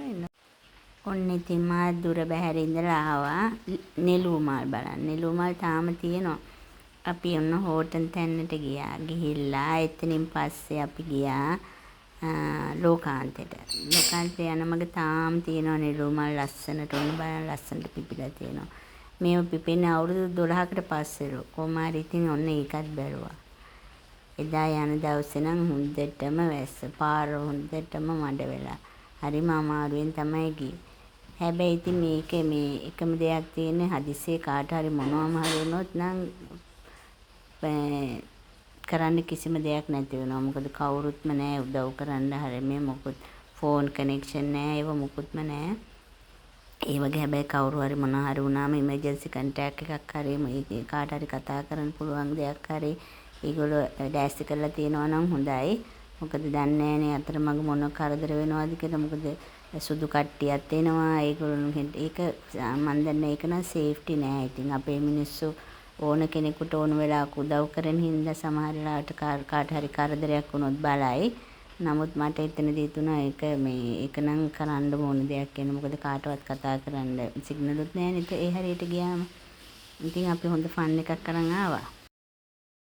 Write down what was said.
එන්න. ඔන්න ඉතින් මා දුර බැහැර ඉඳලා ආවා නෙළුම් මල් බලන්න. නෙළුම් මල් තාම තියෙනවා. අපි ඔන්න හෝටන් තැන්නට ගියා. ගිහිල්ලා එතනින් පස්සේ අපි ගියා ලෝකාන්තෙට. ලෝකාන්තේ යන මග තාම තියෙනවා නෙළුම් මල් ලස්සනට ඔන්න බලන්න ලස්සනට පිපිලා තියෙනවා. මේව පිපෙන්නේ අවුරුදු 12කට පස්සෙලු. කොහොම හරි ඉතින් ඔන්න ඒකත් බැලුවා. එදා යන දවසේ නම් හොඳටම වැස්ස. පාර හොඳටම මඩ වෙලා. හරිම අමාරුවෙන් තමයි ගියේ. හැබැයි ඉතින් මේකේ මේ එකම දෙයක් තියෙන්නේ හදිස්සියේ කාට හරි මොනවම හරි වුණොත් නම් කරන්න කිසිම දෙයක් නැති වෙනවා. මොකද කවුරුත්ම නැහැ උදව් කරන්න හරි මේ මොකුත් ෆෝන් කනෙක්ෂන් නැහැ ඒව මොකුත්ම නැහැ. ඒ වගේ හැබැයි කවුරු හරි මොනවා හරි වුණාම ඉමර්ජන්සි කන්ටැක්ට් එකක් හරි මේ කාට හරි කතා කරන්න පුළුවන් දෙයක් හරි ඒගොල්ලෝ ඩෑස්ති කරලා තියෙනවා නම් හොඳයි. මොකද දන්නේ නැහනේ අතරමඟ මොන කරදර වෙනවද කියලා. මොකද සුදු කට්ටියත් එනවා. ඒගොල්ලෝ ඒක මන් දන්නේ ඒක නම් සේෆ්ටි නෑ. ඉතින් අපේ මිනිස්සු ඕන කෙනෙකුට ඕන වෙලාවක උදව් කරන හින්දා සමහර වෙලාවට කාට හරි කරදරයක් වුණොත් බලයි. නමුත් මට එතනදී තුණා ඒක නම් කරන්න ඕන දෙයක් කියන. මොකද කාටවත් කතා කරන්න සිග්නලුත් නැහැ නේද ඒ හැරියට ගියාම. ඉතින් අපි හොඳ ෆන් එකක් අරන් ආවා.